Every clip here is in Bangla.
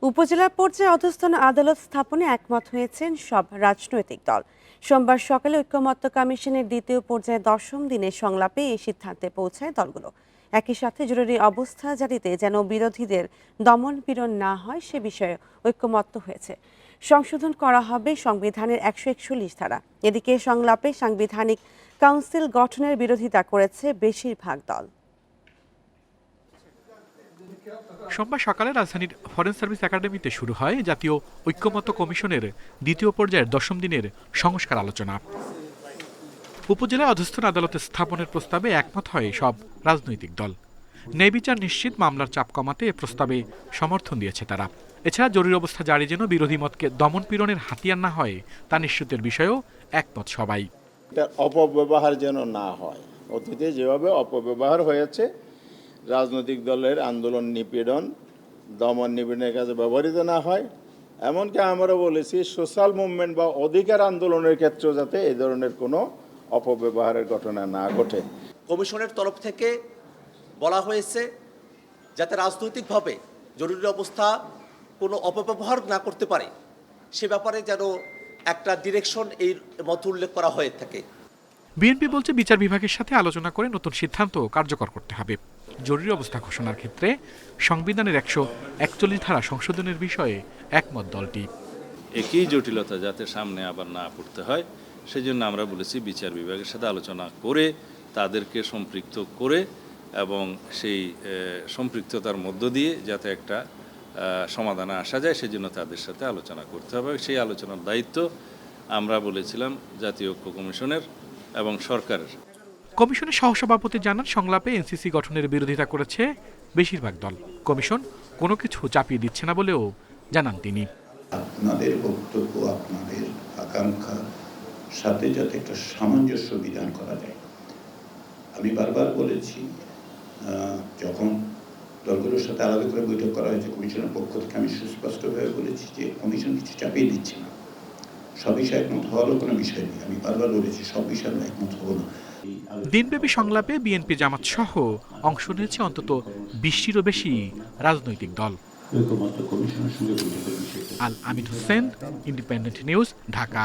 উপজেলা পর্যায়ে অধস্তন আদালত স্থাপনে একমত হয়েছেন সব রাজনৈতিক দল। সোমবার সকালে ঐক্যমত্য কমিশনের দ্বিতীয় পর্যায়ে 10ম দিনের সংলাপে এই সিদ্ধান্তে পৌঁছায় দলগুলো। একই সাথে জরুরি অবস্থা জারিতে যেন বিরোধীদের দমন পীড়ন না হয় সে বিষয়ে ঐক্যমত্য হয়েছে। সংশোধন করা হবে সংবিধানের 141 ধারা। এদিকে সংলাপে সাংবিধানিক কাউন্সিল গঠনের বিরোধিতা করেছে বেশিরভাগ দল। সোমবার সকালে রাজধানীর ফরেন সার্ভিস একাডেমিতে শুরু হয় জাতীয় ঐক্যমত্য কমিশনের দ্বিতীয় পর্যায়ের 10ম দিনের সংস্কার আলোচনা। উপজেলা অধস্তন আদালতে স্থাপনের প্রস্তাবে একমত হয় সব রাজনৈতিক দল। ন্যায় বিচার নিশ্চিত, মামলার চাপ কমাতে এ প্রস্তাবে সমর্থন দিয়েছে তারা। এছাড়া জরুরি অবস্থা জারি যেন বিরোধী মতকে দমন পীড়নের হাতিয়ার না হয় তা নিশ্চিতের বিষয়েও একমত সবাই। এটা অপব্যবহার যেন না হয়। অতীতে যেভাবে অপব্যবহার হয়েছে, রাজনৈতিক দলের আন্দোলন নিপীড়ন দমন নিপীড়নের কাজে ব্যবহৃত না হয়। এমনকি আমরা বলেছি সোশ্যাল মুভমেন্ট বা অধিকার আন্দোলনের ক্ষেত্রেও যাতে এই ধরনের কোনো অপব্যবহারের ঘটনা না ঘটে। কমিশনের তরফ থেকে বলা হয়েছে যাতে রাজনৈতিকভাবে জরুরি অবস্থা কোনো অপব্যবহার না করতে পারে সে ব্যাপারে যেন একটা ডিরেকশন এর মধ্যে উল্লেখ করা হয়ে থাকে। বিএনপি বলছে বিচার বিভাগের সাথে আলোচনা করে নতুন সিদ্ধান্ত কার্যকর করতে হবে। জরুরি অবস্থা ঘোষণার ক্ষেত্রে সংবিধানের 141 ধারা সংশোধনের বিষয়ে একমত দলটি। একই জটিলতা যাতে সামনে আবার না পড়তে হয় সেজন্য আমরা বলেছি বিচার বিভাগের সাথে আলোচনা করে তাদেরকে সম্পৃক্ত করে এবং সেই সম্পৃক্ততার মধ্য দিয়ে যাতে একটা সমাধানে আসা যায় সেজন্য তাদের সাথে আলোচনা করতে হবে। সেই আলোচনার দায়িত্ব আমরা বলেছিলাম জাতীয় ঐক্য কমিশনের এবং সরকারের। কমিশনের সহসভাপতি জানান, সংলাপে এনসিসি গঠনের বিরোধিতা করেছে বেশিরভাগ দল। কমিশন কোনো কিছু চাপিয়ে দিচ্ছে না বলেও জানান তিনি। আপনাদের বক্তব্য, আপনাদের আকাঙ্ক্ষা সাথে যাতে একটা সামঞ্জস্য বিধান করা যায়। আমি বারবার বলেছি, যখন দলগুলোর সাথে আলাদা করে বৈঠক করা হয়েছে কমিশনের পক্ষ থেকে, আমি সুস্পষ্টভাবে বলেছি যে কমিশন কিছু চাপিয়ে দিচ্ছে না। সব বিষয়ে একমত হওয়ারও কোনো বিষয় নেই। আমি বারবার বলেছি সব বিষয়ে আমরা একমত হব না। দিনব্যাপী সংলাপে বিএনপি জামাত সহ অংশ নিয়েছে অন্তত 20টিরও বেশি রাজনৈতিক দল। আল Amit Hossain, independent News, Dhaka.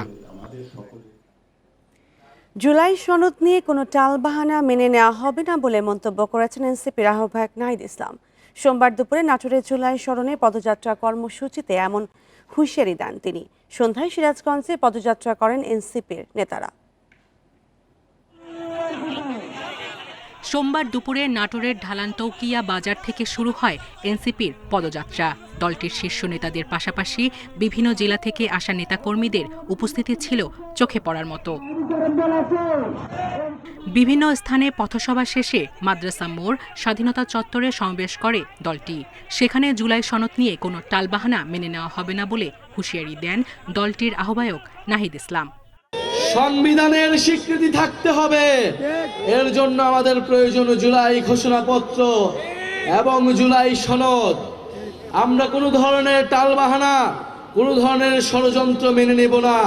July সনদ নিয়ে কোনো টালবাহানা মেনে নেওয়া হবে না বলে মন্তব্য করেছেন এনসিপির আহ্বায়ক নাহিদ ইসলাম। সোমবার দুপুরে নাটোরের জুলাই স্মরণে পদযাত্রা কর্মসূচিতে এমন হুঁশিয়ারি দেন তিনি। সন্ধ্যায় সিরাজগঞ্জে পদযাত্রা করেন এনসিপির নেতারা। সোমবার দুপুরে নাটোরের ঢালানতৌকিয়া বাজার থেকে শুরু হয় এনসিপির পদযাত্রা। দলটির শীর্ষ নেতাদের পাশাপাশি বিভিন্ন জেলা থেকে আসা নেতাকর্মীদের উপস্থিতি ছিল চোখে পড়ার মতো। বিভিন্ন স্থানে পথসভা শেষে মাদ্রাসা মোড়, স্বাধীনতা চত্বরে সমাবেশ করে দলটি। সেখানে জুলাই সনদ নিয়ে কোনো টালবাহানা মেনে নেওয়া হবে না বলে হুঁশিয়ারি দেন দলটির আহ্বায়ক নাহিদ ইসলাম। সংবিধানের স্বীকৃতি থাকতে হবে, এর জন্য আমাদের প্রয়োজন জুলাই ঘোষণাপত্র এবং জুলাই সনদ। আমরা কোনো ধরনের টালবাহানা, কোনো ধরনের ষড়যন্ত্র মেনে নেব না।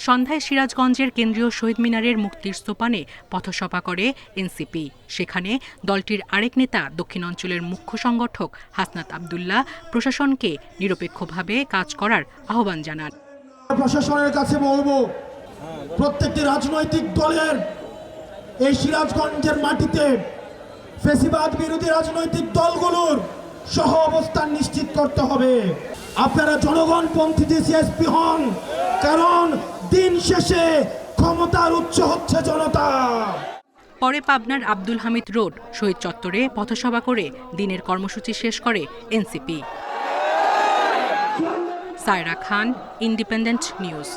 সন্ধ্যায় সিরাজগঞ্জের কেন্দ্রীয় শহীদ মিনারের মুক্তির স্তূপানে পথসভা করে এনসিপি। সেখানে দলটির আরেক নেতা দক্ষিণাঞ্চলের মুখ্য সংগঠক হাসনাত আব্দুল্লাহ প্রশাসনকে নিরপেক্ষভাবে কাজ করার আহ্বান জানান। প্রশাসনের কাছে বলবো, প্রত্যেকটি রাজনৈতিক দলের এই সিরাজগঞ্জের মাটিতে ফ্যাসিবাদ বিরোধী রাজনৈতিক দলগুলোর সহ অবস্থান নিশ্চিত করতে হবে। আপনারা জনগণপন্থী সিএসপি হন, কারণ দিন শেষে ক্ষমতার উৎস হচ্ছে জনতা। পরে পাবনার আব্দুল হামিদ রোড শহীদ চত্বরে পথসভা করে দিনের কর্মসূচি শেষ করে এনসিপি। সায়রা খান, ইন্ডিপেন্ডেন্ট নিউজ।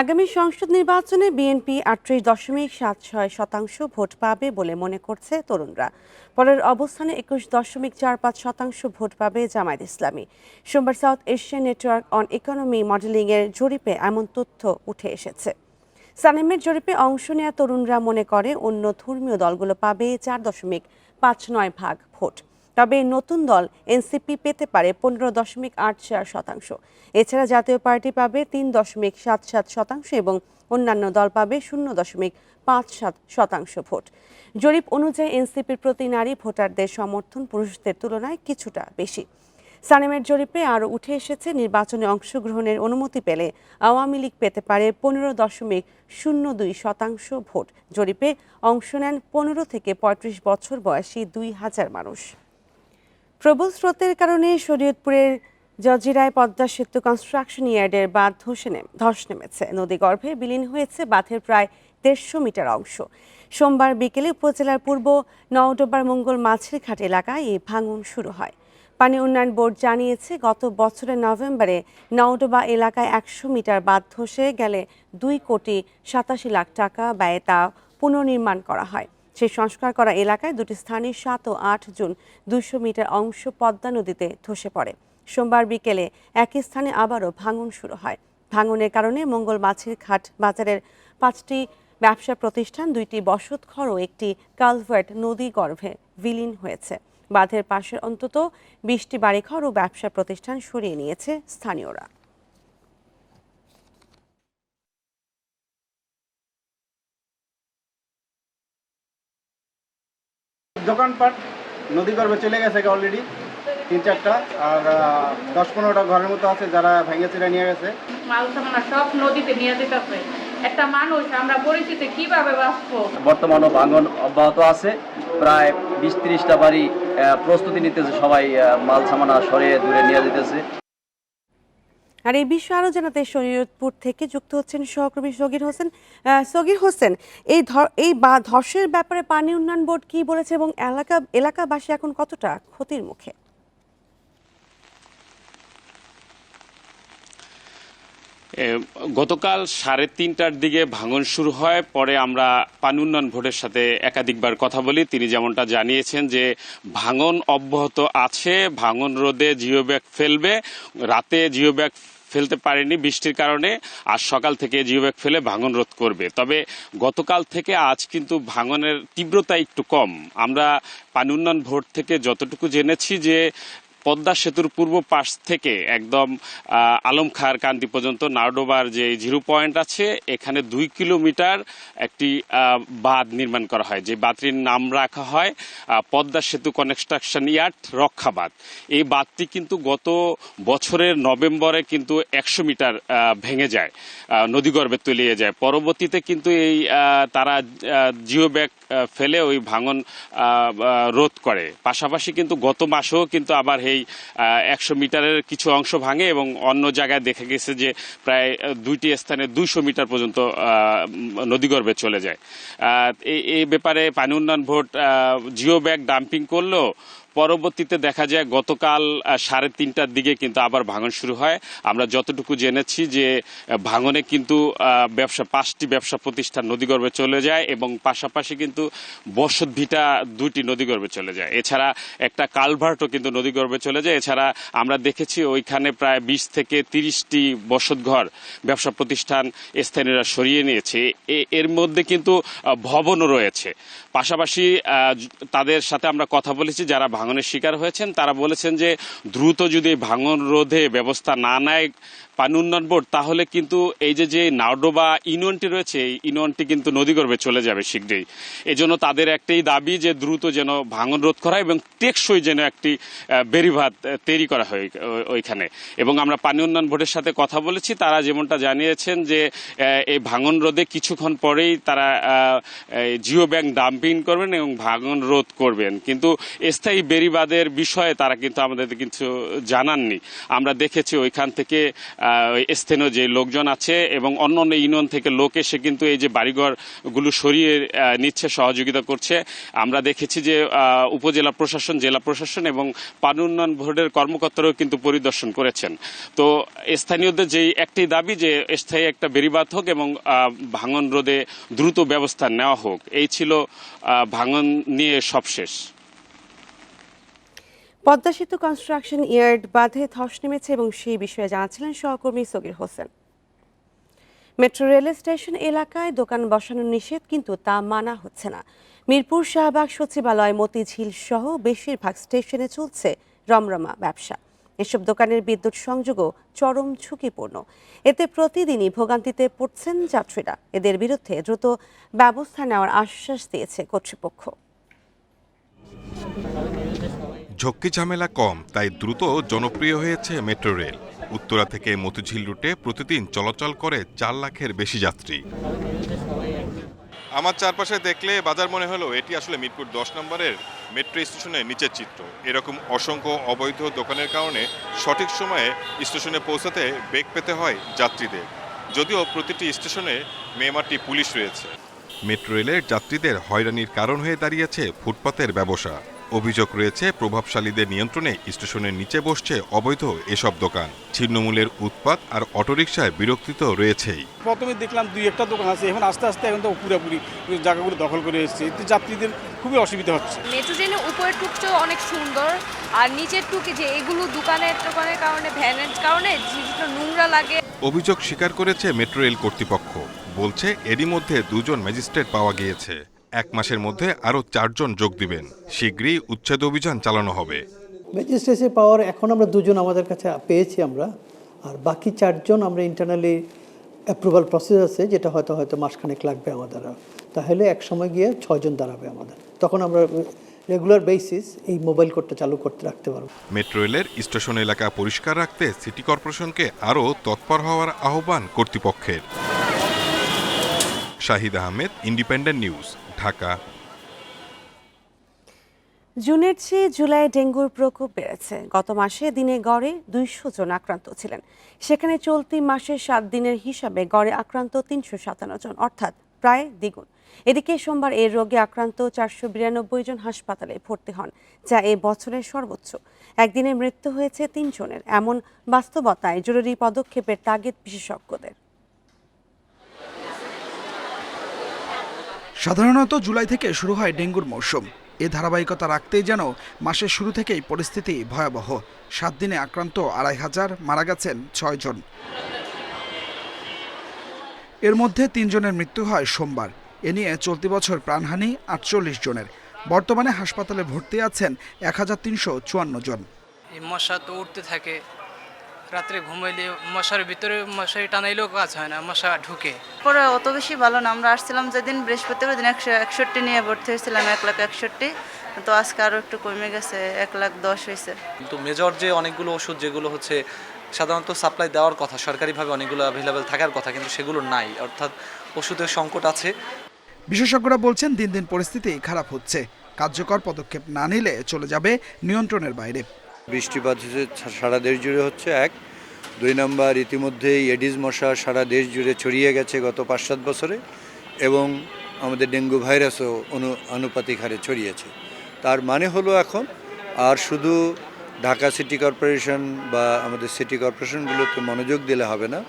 আগামী সংসদ নির্বাচনে বিএনপি 38.76% ভোট পাবে বলে মনে করছে তরুণরা। পরের অবস্থানে 21.45% ভোট পাবে জামায়াত ইসলামী। সোমবার south Asian network on economy modelling এর জরিপে এমন তথ্য উঠে এসেছে। সানেমের জরিপে অংশ নেওয়া তরুণরা মনে করে অন্য ধর্মীয় দলগুলো পাবে 4.59% ভোট। তবে নতুন দল এনসিপি পেতে পারে 15.84%। এছাড়া জাতীয় পার্টি পাবে 3.77% এবং অন্যান্য দল পাবে 0.57% ভোট। জরিপ অনুযায়ী এনসিপির প্রতি নারী ভোটারদের সমর্থন পুরুষদের তুলনায় কিছুটা বেশি। সানেমের জরিপে আরও উঠে এসেছে, নির্বাচনে অংশগ্রহণের অনুমতি পেলে আওয়ামী লীগ পেতে পারে 15.02% ভোট। জরিপে অংশ নেন 15 থেকে 35 বছর বয়সী 2000 মানুষ। প্রবল স্রোতের কারণে শরীয়তপুরের জজিরায় পদ্মা সেতু কনস্ট্রাকশন ইয়ার্ডের বাঁধ ধস নেমেছে। নদীগর্ভে বিলীন হয়েছে বাঁধের প্রায় 150 মিটার অংশ। সোমবার বিকেলে উপজেলার পূর্ব নওডোবার মঙ্গল মাছের ঘাট এলাকায় এই ভাঙন শুরু হয়। পানি উন্নয়ন বোর্ড জানিয়েছে, গত বছরের নভেম্বরে নওডোবা এলাকায় 100 মিটার বাঁধ ধসে গেলে 2,87 লাখ টাকা ব্যয়ে তা পুনর্নির্মাণ করা হয়। সেই সংস্কার করা এলাকায় দুটি স্থানে 7 ও 8 জুন 200 মিটার অংশ পদ্মা নদীতে ধসে পড়ে। সোমবার বিকেলে একই স্থানে আবারও ভাঙন শুরু হয়। ভাঙনের কারণে মঙ্গল মাছের ঘাট বাজারের 5টি ব্যবসা প্রতিষ্ঠান, 2টি বসতঘর ও একটি কালভার্ট নদী গর্ভে বিলীন হয়েছে। বাঁধের পাশের অন্তত 20টি বাড়িঘর ও ব্যবসা প্রতিষ্ঠান সরিয়ে নিয়েছে স্থানীয়রা। দোকানপাট নদীগর্ভে চলে গেছে অলরেডি 3-4টা, আর 10-15টা ঘরের মতো আছে যারা ভেঙে চিরা নিয়ে গেছে। মাল সামানা সব নদীতে নিয়ে যেতেছে। একটা মানুষ আমরা পরিচিতি কিভাবে বাঁচবো? বর্তমানও ভাঙন অব্যাহত আছে। প্রায় 20-30টা বাড়ি প্রস্তুতি নিতেছে, সবাই মাল সামানা সরিয়ে দূরে নিয়ে যেতেছে। আর এই বিষয়ে আরও জানাতে শরীয়তপুর থেকে যুক্ত হচ্ছেন সহকর্মী সগীর হোসেন। সগীর হোসেন, এই ধসের ব্যাপারে পানি উন্নয়ন বোর্ড কি বলেছে এবং এলাকাবাসী এখন কতটা ক্ষতির মুখে? গতকাল 3:30টার দিকে ভাঙন শুরু হয়। পরে আমরা পানি উন্নয়ন বোর্ডের সাথে একাধিকবার কথা বলি। তিনি যেমনটা জানিয়েছেন যে ভাঙন অব্যাহত আছে, ভাঙন রোধে জিও ব্যাগ ফেলবে। রাতে জিও ব্যাগ ফেলতে পারেনি বৃষ্টির কারণে, আজ সকাল থেকে জিও ব্যাগ ফেলে ভাঙন রোধ করবে। তবে গতকাল থেকে আজ কিন্তু ভাঙনের তীব্রতা একটু কম। আমরা পানি উন্নয়ন বোর্ড থেকে যতটুকু জেনেছি যে পদ্মা সেতুর পূর্ব পাশ থেকে একদম আলমখার কান্দি পর্যন্ত নাওডোবার যে জিরো পয়েন্ট আছে, এখানে 2 কিলোমিটার একটি বাঁধ নির্মাণ করা হয়, যে বাঁধটির নাম রাখা হয় পদ্মা সেতু কনস্ট্রাকশন ইয়ার্ড রক্ষা বাঁধ। এই বাঁধটি কিন্তু গত বছরের নভেম্বরে কিন্তু 100 মিটার ভেঙে যায়, নদীগর্ভে তলিয়ে যায়। পরবর্তীতে কিন্তু এই তারা জিও ব্যাগ ফেলে ওই ভাঙন রোধ করে। পাশাপাশি কিন্তু গত মাসেও কিন্তু আবার এই 100 মিটারের কিছু অংশ ভাঙে এবং অন্য জায়গায় দেখা গেছে যে প্রায় 2টি স্থানে 200 মিটার পর্যন্ত নদীগর্ভে চলে যায়। এই ব্যাপারে পানি উন্নয়ন বোর্ড জিও ব্যাগ ডাম্পিং করলেও পরবর্তীতে দেখা যায় গতকাল 3:30টার দিকে কিন্তু আবার ভাঙন শুরু হয়। আমরা যতটুকু জেনেছি যে ভাঙনে কিন্তু 5টি ব্যবসা প্রতিষ্ঠান নদীগর্ভে চলে যায় এবং পাশাপাশি কিন্তু বসত ভিটা 2টি নদীগর্ভে চলে যায়। এছাড়া একটা কালভার্টও কিন্তু নদীগর্ভে চলে যায়। এছাড়া আমরা দেখেছি ওইখানে প্রায় 20 থেকে 30টি বসত ঘর ব্যবসা প্রতিষ্ঠান স্থানীয়রা সরিয়ে নিয়েছে। এর মধ্যে কিন্তু ভবনও রয়েছে। পাশাপাশি তাদের সাথে আমরা কথা বলেছি যারা ভাঙনের শিকার হয়েছেন, তারা বলেছেন যে দ্রুত যদি ভাঙন রোধে ব্যবস্থা না নেয় পানি উন্নয়ন বোর্ড, তাহলে কিন্তু এই যে নাওডোবা ইউনিয়নটি রয়েছে, এই ইউনিয়নটি কিন্তু নদীগর্ভে চলে যাবে শীঘ্রই। এজন্য তাদের একটাই দাবি যে দ্রুত যেন ভাঙন রোধ করা এবং টেকসই যেন একটি বেড়িবাঁধ তৈরি করা হয় ওইখানে। এবং আমরা পানি উন্নয়ন বোর্ডের সাথে কথা বলেছি, তারা যেমনটা জানিয়েছেন যে এই ভাঙন রোধে কিছুক্ষণ পরেই তারা জিও ব্যাগ ডাম্পিং করবেন এবং ভাঙন রোধ করবেন, কিন্তু স্থায়ী বেড়িবাঁধের বিষয়ে তারা কিন্তু আমাদের কিছু জানাননি। আমরা দেখেছি ওইখান থেকে স্থানীয় যে লোকজন আছে এবং অন্য অন্য ইউনিয়ন থেকে লোক এসে কিন্তু এই যে বাড়িঘরগুলো সরিয়ে নিচ্ছে, সহযোগিতা করছে। আমরা দেখেছি যে উপজেলা প্রশাসন, জেলা প্রশাসন এবং পানি উন্নয়ন বোর্ডের কর্মকর্তারাও কিন্তু পরিদর্শন করেছেন। তো স্থানীয়দের যেই একটি দাবি যে স্থায়ী একটা বেড়িবাঁধ হোক এবং ভাঙন রোধে দ্রুত ব্যবস্থা নেওয়া হোক। এই ছিল ভাঙন নিয়ে সবশেষ। পদ্মা সেতু কনস্ট্রাকশন ইয়ার্ড বাঁধে ধস নেমেছে এবং সেই বিষয়ে জানাচ্ছিলেন সহকর্মী সগীর হোসেন। মেট্রো রেল স্টেশন এলাকায় দোকান বসানো নিষেধ, কিন্তু তা মানা হচ্ছে না। মিরপুর শাহবাগ সচিবালয়, মতিঝিল সহ বেশিরভাগ স্টেশনে চলছে রমরমা ব্যবসা। এসব দোকানের বিদ্যুৎ সংযোগও চরম ঝুঁকিপূর্ণ। এতে প্রতিদিনই ভোগান্তিতে পড়ছেন যাত্রীরা। এদের বিরুদ্ধে দ্রুত ব্যবস্থা নেওয়ার আশ্বাস দিয়েছে কর্তৃপক্ষ। ঝক্কি ঝামেলা কম, তাই দ্রুত জনপ্রিয় হয়েছে মেট্রো রেল। উত্তরা থেকে মতিঝিল রুটে প্রতিদিন চলাচল করে 4 লাখের বেশি যাত্রী। আমার চারপাশে দেখলে বাজার মনে হলো এটি আসলে মিরপুর 10 নম্বরের মেট্রো স্টেশনের নিচের চিত্র। এরকম অসংখ্য অবৈধ দোকানের কারণে সঠিক সময়ে স্টেশনে পৌঁছাতে বেগ পেতে হয় যাত্রীদের। যদিও প্রতিটি স্টেশনে মেমাটি পুলিশ রয়েছে। মেট্রো রেলের যাত্রীদের হয়রানির কারণ হয়ে দাঁড়িয়েছে ফুটপাতের ব্যবসা। অভিযোগ রয়েছে প্রভাবশালীদের নিয়ন্ত্রণে স্টেশনের নিচে বসছে অবৈধ এসব দোকান। ছিন্নমূলের উৎপাত আর অটোরিকশায় বিরক্তি তো রয়েছেই। প্রথমে দেখলাম 2-1টা দোকান আছে, এখন আস্তে আস্তে এখন তো পুরোপুরি জায়গাগুলো দখল করে এসেছে। এতে যাত্রীদের খুবই অসুবিধা হচ্ছে। মেট্রো ট্রেনের উপরের টুকটা অনেক সুন্দর, আর নিচের টুকে যে এগুলো দোকানের কারণে ভ্যানের কারণে জিনিসটা নোংরা লাগে। অভিযোগ স্বীকার করেছে মেট্রো রেল কর্তৃপক্ষ। বলছে এরই মধ্যে 2 জন ম্যাজিস্ট্রেট পাওয়া গিয়েছে। 1 মাসের মধ্যে আরও 4 জন যোগ দিবেন। শীঘ্রই উচ্ছেদ অভিযান চালানো হবে। ম্যাজিস্ট্রেটের পাওয়ার এখন আমরা 2 জন আমাদের কাছে পেয়েছি আমরা, আর বাকি 4 জন আমরা ইন্টারনালি অ্যাপ্রুভাল প্রসেস আছে, যেটা হয়তো মাসখানেক লাগবে আমাদের। তাহলে এক সময় গিয়ে 6 জন দাঁড়াবে আমাদের, তখন আমরা রেগুলার বেসিস এই মোবাইল কোডটা চালু করতে রাখতে পারবো। মেট্রো রেলের স্টেশন এলাকা পরিষ্কার রাখতে সিটি কর্পোরেশনকে আরও তৎপর হওয়ার আহ্বান কর্তৃপক্ষের। Shahid Ahmed, independent News, Dhaka. জুনের চেয়ে জুলাই ডেঙ্গুর প্রকোপ বেড়েছে। গত মাসে দিনে গড়ে 200 জন আক্রান্ত ছিলেন। সেখানে চলতি মাসের 7 দিনের হিসাবে গড়ে আক্রান্ত 357 জন, অর্থাৎ প্রায় দ্বিগুণ। এদিকে সোমবার এই রোগে আক্রান্ত 492 জন হাসপাতালে ভর্তি হন, যা এ বছরের সর্বোচ্চ। একদিনে মৃত্যু হয়েছে 3 জনের। এমন বাস্তবতায় জরুরি পদক্ষেপের তাগিদ বিশেষজ্ঞদের। সাধারণত জুলাই থেকে শুরু হয় ডেঙ্গুর মৌসুম। এ ধারাবাহিকতা রাখতেই যেন মাসের শুরু থেকেই পরিস্থিতি ভয়াবহ। 7 দিনে আক্রান্ত 2500, মারা গেছেন 6 জন। এর মধ্যে 3 জনের মৃত্যু হয় সোমবার। এ নিয়ে চলতি বছর প্রাণহানি 48 জনের। বর্তমানে হাসপাতালে ভর্তি আছেন 1354 জন। মশা তো উঠতে থাকে, রাত্রে ঘুমাইলে মশার ভিতরে মশারি টানাইলেও কাজ হয় না, মশা ঢুকে পরে। অত বেশি ভালো না। আমরা আসছিলাম যেদিন বৃহস্পতিবার দিন 161 নিয়ে ভর্তি হয়েছিলাম, 1,61,000। তো আজকে আরও একটু কমে গেছে, 1,10,000 হয়েছে। কিন্তু মেজর যে অনেকগুলো ওষুধ যেগুলো হচ্ছে সাধারণত সাপ্লাই দেওয়ার কথা, সরকারিভাবে অনেকগুলো অ্যাভেলেবেল থাকার কথা, কিন্তু সেগুলো নাই, অর্থাৎ ওষুধের সংকট আছে। বিশেষজ্ঞরা বলছেন দিন দিন পরিস্থিতি খারাপ হচ্ছে। কার্যকর পদক্ষেপ না নিলে চলে যাবে নিয়ন্ত্রণের বাইরে। বৃষ্টিপাত সারা দেশ জুড়ে হচ্ছে 1, 2 নম্বর ইতিমধ্যেই এডিস মশা সারা দেশ জুড়ে ছড়িয়ে গেছে গত 5-7 বছরে, এবং আমাদের ডেঙ্গু ভাইরাসও আনুপাতিক হারে ছড়িয়েছে। তার মানে হলো এখন আর শুধু ঢাকা সিটি কর্পোরেশন বা আমাদের সিটি কর্পোরেশনগুলোতে মনোযোগ দিলে হবে না,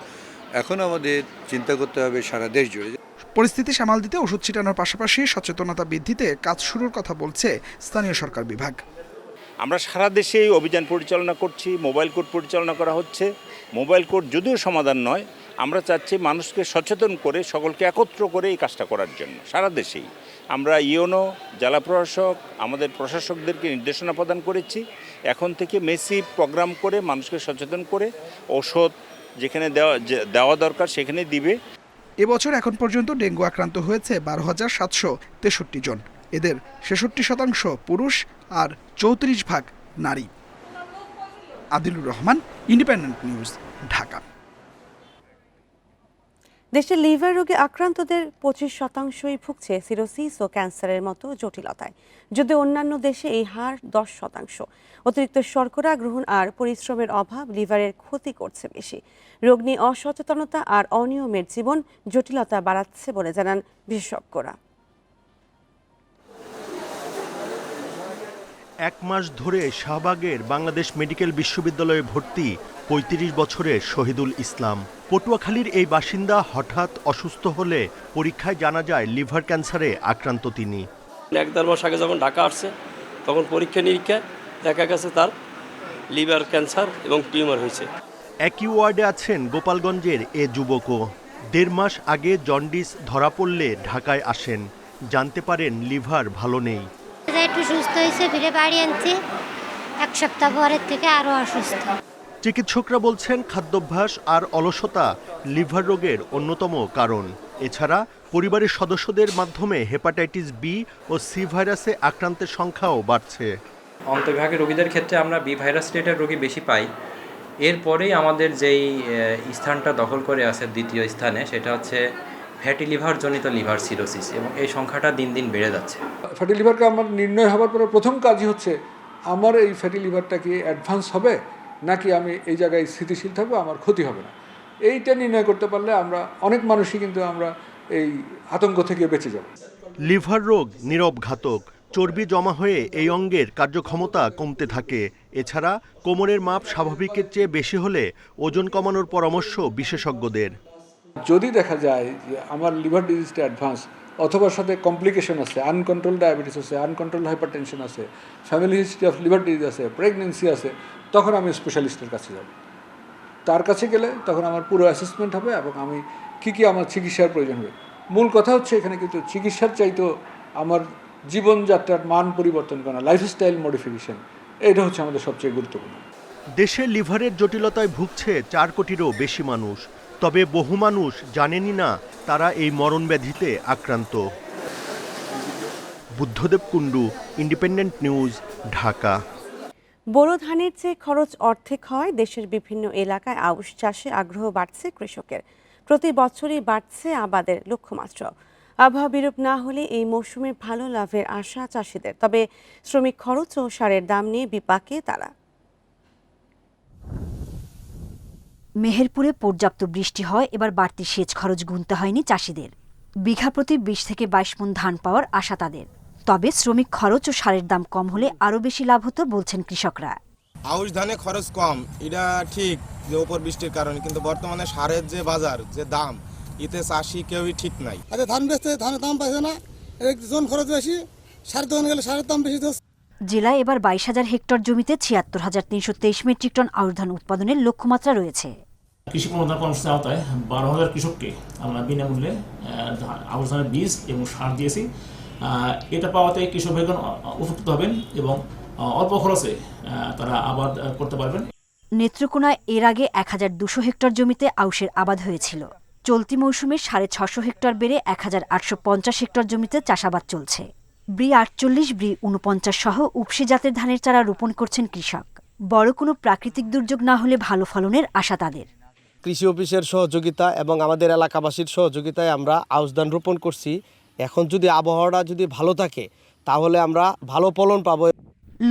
এখন আমাদের চিন্তা করতে হবে সারা দেশ জুড়ে। পরিস্থিতি সামাল দিতে ওষুধ ছিটানোর পাশাপাশি সচেতনতা বৃদ্ধিতে কাজ শুরুর কথা বলছে স্থানীয় সরকার বিভাগ। আমরা সারা দেশে অভিযান পরিচালনা করছি, মোবাইল কোড পরিচালনা করা হচ্ছে। মোবাইল কোড যদিও সমাধান নয়, আমরা চাচ্ছি মানুষকে সচেতন করে সকলকে একত্র করে এই কাজটা করার জন্য সারা দেশেই। আমরা ইউনো, জেলা প্রশাসক, আমাদের প্রশাসকদেরকে নির্দেশনা প্রদান করেছি। এখন থেকে মেসিভ প্রোগ্রাম করে মানুষকে সচেতন করে ওষুধ যেখানে দেওয়া দরকার সেখানে দিবে। এবছর এখন পর্যন্ত ডেঙ্গু আক্রান্ত হয়েছে 12,763 জন। এদের 66% পুরুষ আর 34% নারী। Adilur Rahman, independent News, Dhaka. দেশে লিভার রোগে আক্রান্তদের 25%ই ভুগছে সিরোসিস ও ক্যান্সারের মতো জটিলতায়, যদি অন্যান্য দেশে এই হার 10%। অতিরিক্ত শর্করা গ্রহণ আর পরিশ্রমের অভাব লিভারের ক্ষতি করছে বেশি। রোগ নিয়ে অসচেতনতা আর অনিয়মের জীবন জটিলতা বাড়াচ্ছে বলে জানান বিশেষজ্ঞরা। 1 মাস ধরে শাহবাগের বাংলাদেশ মেডিকেল বিশ্ববিদ্যালয়ে ভর্তি 35 বছরের শহীদুল ইসলাম। পটুয়াখালীর এই বাসিন্দা হঠাৎ অসুস্থ হলে পরীক্ষায় জানা যায় লিভার ক্যান্সারে আক্রান্ত তিনি। 1-1.5 মাস আগে যখন ঢাকা আসছে তখন পরীক্ষা নিরীক্ষায় দেখা গেছে তার লিভার ক্যান্সার এবং টিউমার হয়েছে। একই ওয়ার্ডে আছেন গোপালগঞ্জের এ যুবকও। 1.5 মাস আগে জন্ডিস ধরা পড়লে ঢাকায় আসেন, জানতে পারেন লিভার ভালো নেই। একটু সুস্থ হয়েছে, ফিরে বাড়ি আনছি, এক সপ্তাহ পরের থেকে আরো অসুস্থ। চিকিৎসকরা বলছেন খাদ্যাভ্যাস আর অলসতা লিভার রোগের অন্যতম কারণ। এছাড়া পরিবারের সদস্যদের মাধ্যমে হেপাটাইটিস বি ও সি ভাইরাসে আক্রান্তের সংখ্যাও বাড়ছে। অন্তর্বিভাগের রোগীদের ক্ষেত্রে আমরা বি ভাইরাস রেটের রোগী বেশি পাই। এরপরেই আমাদের যেই স্থানটা দখল করে আছে দ্বিতীয় স্থানে, সেটা হচ্ছে ফ্যাটি লিভার জনিত লিভার সিরোসিস, এবং এই সংখ্যাটা দিন দিন বেড়ে যাচ্ছে। ফ্যাটি লিভারকে আমার নির্ণয় হওয়ার পরে প্রথম কাজই হচ্ছে আমার এই ফ্যাটি লিভারটা কি অ্যাডভান্স হবে নাকি আমি এই জায়গায় স্থিতিশীল থাকবো, আমার ক্ষতি হবে না। এইটা নির্ণয় করতে পারলে আমরা অনেক মানুষই কিন্তু আমরা এই আতঙ্ক থেকে বেঁচে যাব। লিভার রোগ নীরব ঘাতক। চর্বি জমা হয়ে এই অঙ্গের কার্যক্ষমতা কমতে থাকে। এছাড়া কোমরের মাপ স্বাভাবিকের চেয়ে বেশি হলে ওজন কমানোর পরামর্শ বিশেষজ্ঞদের। যদি দেখা যায় যে আমার লিভার ডিজিজটা অ্যাডভান্স অথবা সাথে কমপ্লিকেশন আছে, আনকন্ট্রোল ডায়াবেটিস আছে, আনকন্ট্রোল হাইপারটেনশন আছে, family history of liver disease আছে, প্রেগনেন্সি আছে, তখন আমি স্পেশালিস্টের কাছে যাব। তার কাছে গেলে তখন আমার পুরো অ্যাসেসমেন্ট হবে এবং আমি কী আমার চিকিৎসার প্রয়োজন হবে। মূল কথা হচ্ছে এখানে কিন্তু চিকিৎসার চাইতেও আমার জীবনযাত্রার মান পরিবর্তন করা, লাইফস্টাইল মডিফিকেশন, এটা হচ্ছে আমাদের সবচেয়ে গুরুত্বপূর্ণ। দেশে লিভারের জটিলতায় ভুগছে 4 কোটিরও বেশি মানুষ। তবে বহু মানুষ জানেনই না তারা এই মরণব্যাধিতে আক্রান্ত। Buddhadeb Kundu, Independent News, Dhaka. বোরো ধানের চেয়ে খরচ অর্ধেক হয় দেশের বিভিন্ন এলাকায় আউশ চাষে আগ্রহ বাড়ছে কৃষকের। প্রতি বছরই বাড়ছে আবাদের লক্ষ্যমাত্রা। আবহাওয়া বিরূপ না হলে এই মৌসুমে ভালো লাভের আশা চাষিদের। তবে শ্রমিক খরচ ও সারের দাম নিয়ে বিপাকে তারা। মেহেরপুরে পর্যাপ্ত বৃষ্টি হয় এবার বাড়তি সেচ খরচ গুনতে হয়নি চাষিদের। বিঘা প্রতি 20 থেকে 22 মণ ধান পাওয়ার আশা তাদের। তবে শ্রমিক খরচ ও সারের দাম কম হলে আরও বেশি লাভ হতো বলছেন কৃষকরা। আউশ ধানে খরচ কম, এটা ঠিক যে উপর বৃষ্টির কারণে, কিন্তু বর্তমানে সারের যে বাজার, যে দাম, এতে চাষি কেউই ঠিক নাই। আচ্ছা, ধান বেচতে ধানের দাম পাইছে না, জন খরচ বেশি, সার দোকানে গেলে সারের দাম বেশি। জেলায় এবার 22,000 হেক্টর জমিতে 76,323 মেট্রিক টন আউশ ধান উৎপাদনের লক্ষ্যমাত্রা রয়েছে। কৃষি প্রণোদনা কর্মসূচি আওতায় 12,000 কৃষককে আমরা বিনামূল্যে আউশ ধানের বীজ এবং সার দিয়েছি। এটা পাওয়াতে কৃষক ভাইগণ উপকৃত হবেন এবং অল্প খরচে তারা আবাদ করতে পারবেন। নেত্রকোনায় এর আগে 1,200 হেক্টর জমিতে আউশের আবাদ হয়েছিল। চলতি মৌসুমে 650 হেক্টর বেড়ে 1,850 হেক্টর জমিতে চাষাবাদ চলছে। ব্রি 48, ব্রি 49 সহ উপসি জাতের ধানের চারা রোপণ করছেন কৃষক। বড় কোনো প্রাকৃতিক দুর্যোগ না হলে ভালো ফলনের আশা তাদের। কৃষি অফিসের সহযোগিতা এবং আমাদের এলাকাবাসীর সহযোগিতায় আমরা আউশ ধান রোপণ করছি। এখন যদি আবহাওয়াটা যদি ভালো থাকে তাহলে আমরা ভালো ফলন পাবো।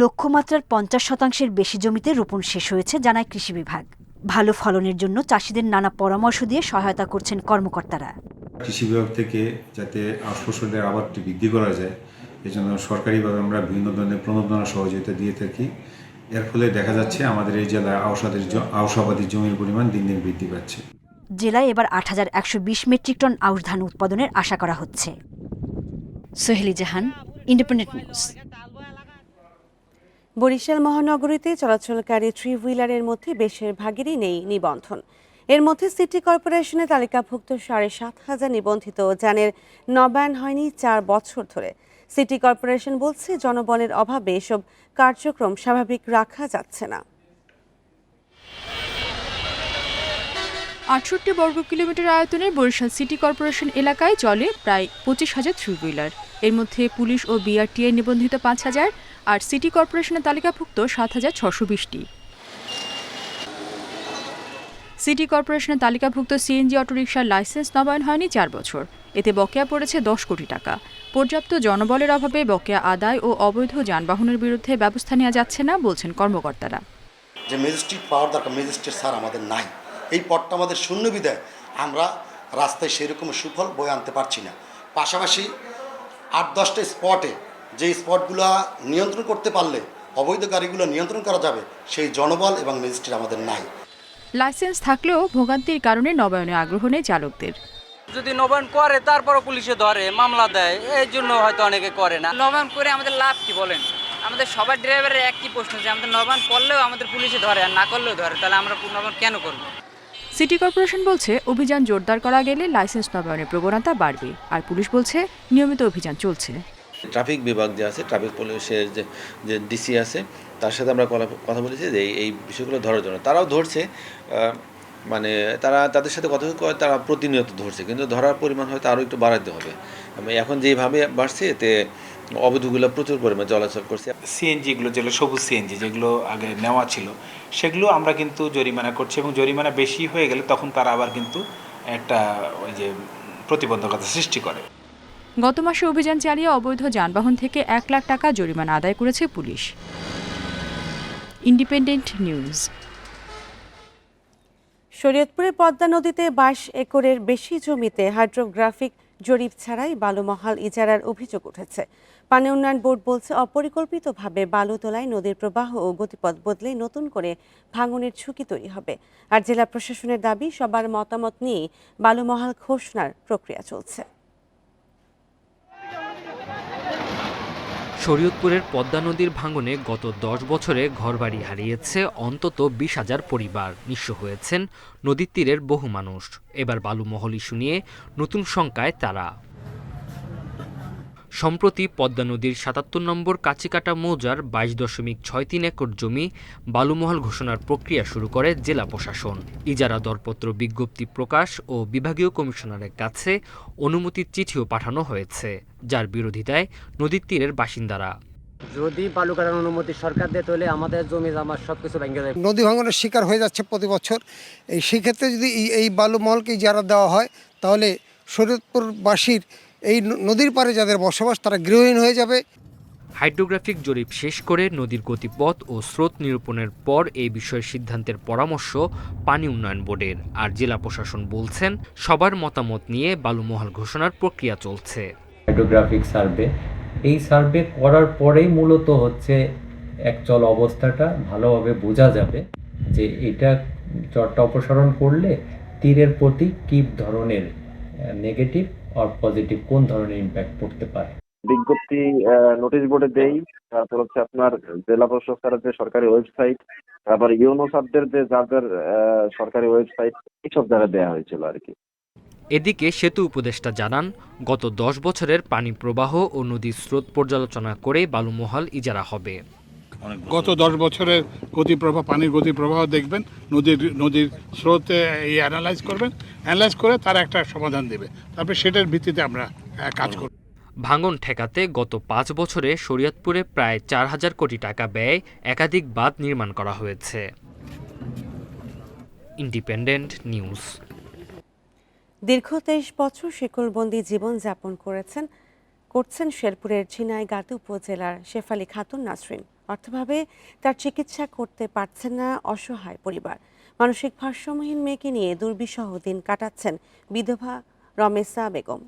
লক্ষ্যমাত্রার 50% বেশি জমিতে রোপণ শেষ হয়েছে জানায় কৃষি বিভাগ। ভালো ফলনের জন্য চাষিদের নানা পরামর্শ দিয়ে সহায়তা করছেন কর্মকর্তারা। কৃষি বিভাগ থেকে যাতে আউশ ফসলের আবাদটি বৃদ্ধি করা যায়, এজন্য সরকারিভাবে আমরা বিভিন্ন ধরনের প্রণোদনা সহযোগিতা দিয়ে থাকি। এর ফলে দেখা যাচ্ছে আমাদের এই জেলায় আউশাবাদী জমির পরিমাণ দিন দিন বৃদ্ধি পাচ্ছে। জেলায় এবার 8,120 মেট্রিক টন আউশ ধান উৎপাদনের আশা করা হচ্ছে। সোহেলি জাহান, ইন্ডিপেন্ডেন্ট নিউজ। বরিশাল মহানগরীতে চলাচলকারী থ্রি হুইলারের মধ্যে বেশিরভাগেরই নেই নিবন্ধন। এর মধ্যে সিটি কর্পোরেশনে তালিকাভুক্ত 7,500 নিবন্ধিত যানের নবায়ন হয়নি 4 বছর ধরে। সিটি কর্পোরেশন বলছে জনবলের অভাবে এসব কার্যক্রম স্বাভাবিক রাখা যাচ্ছে না। 68 বর্গ কিলোমিটার আয়তনের বরিশাল সিটি কর্পোরেশন এলাকায় চলে প্রায় 25,000 থ্রি হুইলার। এর মধ্যে পুলিশ ও বিআরটিআই নিবন্ধিত 5,000 আর সিটি কর্পোরেশনের তালিকাভুক্ত 7,620টি। সিটি কর্পোরেশনের তালিকাভুক্ত সিএনজি অটোরিকশার লাইসেন্স নবায়ন হয়নি 4 বছর। এতে বকেয়া পড়েছে 10 কোটি টাকা। পর্যাপ্ত জনবলের অভাবে বকেয়া আদায় ও অবৈধ যানবাহনের বিরুদ্ধে ব্যবস্থা নেওয়া যাচ্ছে না বলছেন কর্মকর্তারা। যে ম্যাজিস্ট্রেট পাওয়ার দরকার, ম্যাজিস্ট্রেট স্যার আমাদের নাই। এই পদটা আমাদের শূন্য বিধায় আমরা রাস্তায় সেরকম সুফল বয়ে আনতে পারছি না। পাশাপাশি 8-10টা স্পটে যে স্পটগুলো নিয়ন্ত্রণ করতে পারলে অবৈধ গাড়িগুলো নিয়ন্ত্রণ করা যাবে, সেই জনবল এবং ম্যাজিস্ট্রেট আমাদের নাই। লাইসেন্স থাকলেও ভোগান্তির কারণে নবায়নে আগ্রহ নেই চালকদের। যদি নবায়ন করে তারপরও পুলিশে ধরে, মামলা দেয়, এই জন্য হয়তো অনেকে করে না। নবায়ন করে আমাদের লাভ কি বলেন? আমাদের সবার ড্রাইভারের একই প্রশ্ন যে আমাদের নবায়ন করলেও আমাদের পুলিশে ধরে আর না করলেও ধরে, তাহলে আমরা নবায়ন কেন করব? সিটি কর্পোরেশন বলছে অভিযান জোরদার করা গেলে লাইসেন্স নবায়নের প্রবণতা বাড়বে, আর পুলিশ বলছে নিয়মিত অভিযান চলছে। ট্রাফিক বিভাগ যে আছে, ট্রাফিক পুলিশের যে ডিসি আছে, তার সাথে আমরা কথা বলেছি যে এই বিষয়গুলো ধরার জন্য। তারাও ধরছে, মানে তাদের সাথে কথা কয়, তারা প্রতিনিয়ত ধরছে, কিন্তু ধরার পরিমাণ হয়তো আরও একটু বাড়াতে হবে। এখন যেভাবে বাড়ছে এতে অবৈধগুলো প্রচুর পরিমাণে চলাচল করছে। সিএনজিগুলো যেগুলো সবুজ সিএনজি যেগুলো আগে নেওয়া ছিল, সেগুলো আমরা কিন্তু জরিমানা করছি, এবং জরিমানা বেশি হয়ে গেলে তখন তারা আবার কিন্তু একটা ওই যে প্রতিবন্ধকতা সৃষ্টি করে। গত মাসে অভিযান চালিয়ে অবৈধ যানবাহন থেকে 1 লাখ টাকা জরিমানা আদায় করেছে পুলিশ। Independent News. শরীয়তপুরে পদ্মা নদীতে 22 একরের বেশি জমিতে হাইড্রোগ্রাফিক জরিপ ছাড়াই বালুমহাল ইজারার অভিযোগ উঠেছে। পানি উন্নয়ন বোর্ড বলছে, অপরিকল্পিতভাবে বালু তোলায় নদীর প্রবাহ ও গতিপথ বদলে নতুন করে ভাঙনের ঝুঁকি তৈরি হবে। আর জেলা প্রশাসনের দাবি, সবার মতামত নিয়ে বালুমহাল ঘোষণার প্রক্রিয়া চলছে। শরীয়তপুরের পদ্মা নদীর ভাঙনে গত 10 বছরে ঘরবাড়ি হারিয়েছে অন্তত 20,000 পরিবার, নিঃস্ব হয়েছেন নদীর তীরের বহু মানুষ। এবার বালুমহল ইস্যু নিয়ে নতুন শঙ্কায় তারা। সম্প্রতি পদ্মা নদীর 77 নম্বর কাছিকাটা মৌজার 22.63 একর জমি বালুমহল ঘোষণার প্রক্রিয়া শুরু করে জেলা প্রশাসন। ইজারা দরপত্র বিজ্ঞপ্তি প্রকাশ ও বিভাগীয় কমিশনারের কাছে অনুমতির চিঠিও পাঠানো হয়েছে, যার বিরোধিতায় নদীর তীরের বাসিন্দারা। যদি বালু কাটার অনুমতি সরকার দেয় তাহলে আমাদের জমি জামা সবকিছু ভেঙে যাবে। নদী ভাঙনের শিকার হয়ে যাচ্ছে প্রতি বছর। সেক্ষেত্রে যদি এই বালুমহলকে ইজারা দেওয়া হয়, তাহলে শরীয়তপুরবাসীর এই নদীর পাড়ে যাদের বসবাস, তারা গৃহহীন হয়ে যাবে। হাইড্রোগ্রাফিক জরিপ শেষ করে নদীর গতিপথ ও স্রোত নিরূপণের পর এই বিষয়ে সিদ্ধান্তের পরামর্শ পানি উন্নয়ন বোর্ডের। আর জেলা প্রশাসন বলছেন, সবার মতামত নিয়ে বালুমহাল ঘোষণার প্রক্রিয়া চলছে। হাইড্রোগ্রাফিক সার্ভে, এই সার্ভে করার পরেই মূলত হচ্ছে অ্যাকচুয়াল অবস্থাটা ভালোভাবে বোঝা যাবে যে এটা চরটা অপসারণ করলে তীরের প্রতি কী ধরনের নেগেটিভ আর পজিটিভ কোন ধরনের ইম্প্যাক্ট পড়তে পারে। বিজ্ঞপ্তি নোটিশ বোর্ডে দেই, তারপর হচ্ছে আপনার জেলা প্রশাসনের যে সরকারি ওয়েবসাইট, তারপর ইউনো সাবদের যে যাদের সরকারি ওয়েবসাইট, এইসব জায়গায় দেওয়া হয়েছিল আর কি। এদিকে সেতু উপদেষ্টা জানান, গত 10 বছরের পানি প্রবাহ ও নদীর স্রোত পর্যালোচনা করে বালুমহাল ইজারা হবে। গত 10 বছরের পানির গতি প্রবাহ দেখবেন, নদীর স্রোতে অ্যানালাইজ করবেন, অ্যানালাইজ করে তার একটা সমাধান দেবে, তারপরে সেটার ভিত্তিতে আমরা কাজ করব। ভাঙন ঠেকাতে গত 5 বছরে শরীয়তপুরে প্রায় 4,000 কোটি টাকা ব্যয়ে একাধিক বাঁধ নির্মাণ করা হয়েছে। Independent news. দীর্ঘ 23 বছর শিকলবন্দি জীবনযাপন করছেন শেরপুরের ঝিনাইগাতি উপজেলার শেফালী খাতুন নাসরিন। অর্থভাবে তার চিকিৎসা করতে পারছেন না অসহায় পরিবার। মানসিক ভারসাম্যহীন মেয়েকে নিয়ে দুর্বিষহ দিন কাটাচ্ছেন বিধবা রমেসা বেগম।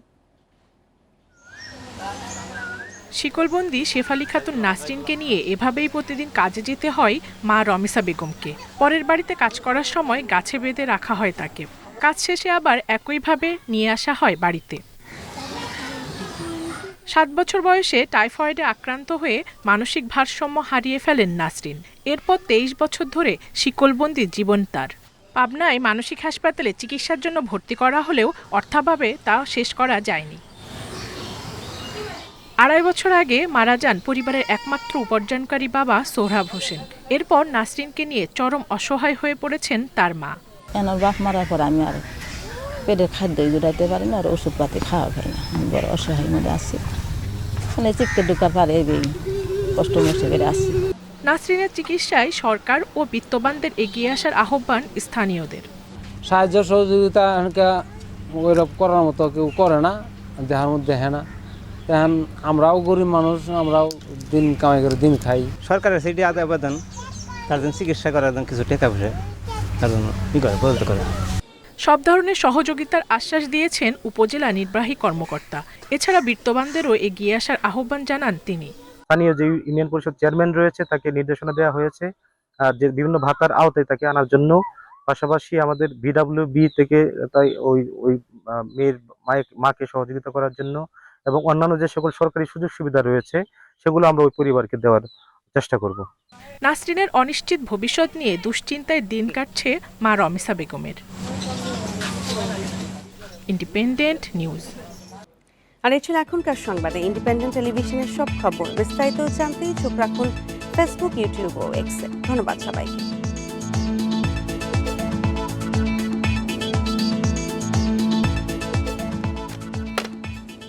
শিকলবন্দি শেফালী খাতুন নাসরিনকে নিয়ে এভাবেই প্রতিদিন কাজে যেতে হয় মা রমেসা বেগমকে। পরের বাড়িতে কাজ করার সময় গাছে বেঁধে রাখা হয় তাকে। কাজ শেষে আবার একইভাবে নিয়ে আসা হয় বাড়িতে। 7 বছর বয়সে টাইফয়েডে আক্রান্ত হয়ে মানসিক ভারসাম্য হারিয়ে ফেলেন নাসরিন। এরপর 23 বছর ধরে শিকলবন্দি জীবন তার। পাবনায় মানসিক হাসপাতালে চিকিৎসার জন্য ভর্তি করা হলেও অর্থাভাবে তা শেষ করা যায়নি। 2.5 বছর আগে মারা যান পরিবারের একমাত্র উপার্জনকারী বাবা সোহরাব হোসেন। এরপর নাসরিনকে নিয়ে চরম অসহায় হয়ে পড়েছেন তার মা। আমার বাপ মারার পর আমি আর পেটের খাদ্য জোটাইতে পারি না, আর ওষুধপাতি খাওয়া পাই না। আমি বড় অসহায়ের মধ্যে আছি, মানে চিকতে ঢুকার পারে এই কষ্ট মষ্ট করে আছি। নাসরিনের চিকিৎসায় সরকার ও বিত্তবানদের এগিয়ে আসার আহ্বান স্থানীয়দের। সাহায্য সহযোগিতা ওইরকম করার মতো কেউ করে না, দেহার মধ্যে দেখে না। এখন আমরাও গরিব মানুষ, আমরাও দিন কামাই করে দিন খাই। সরকারের সেটি আদায় আবেদন, তার জন্য চিকিৎসা করার জন্য কিছু টাকা পয়সা তার জন্য কী করে বলতে করে। সব ধরনের সহযোগিতার আশ্বাস দিয়েছেন উপজেলা নির্বাহী কর্মকর্তা। এছাড়া বিত্তবানদেরও এগিয়ে আসার আহ্বান জানান তিনি। স্থানীয় যে ইউনিয়ন পরিষদ চেয়ারম্যান রয়েছে তাকে নির্দেশনা দেওয়া হয়েছে আর যে বিভিন্ন ভাতার আওতায় তাকে আনার জন্য। পাশাপাশি আমাদের VWB থেকে তাই ওই মেয়ের মাকে সহযোগিতা করার জন্য এবং অন্যান্য যে সকল সরকারি সুযোগ সুবিধা রয়েছে সেগুলো আমরা ওই পরিবারকে দেওয়ার চেষ্টা করব। নাসরিনের অনিশ্চিত ভবিষ্যৎ নিয়ে দুশ্চিন্তায় দিন কাটছে মা রমেসা বেগমের। Independent news. আর এই ছিল এখনকার সংবাদে। ইন্ডিপেন্ডেন্ট টেলিভিশনের সব খবর বিস্তারিত জানতে চোখ রাখুন ফেসবুক, ইউটিউব ও এক্সে। ধন্যবাদ সবাইকে।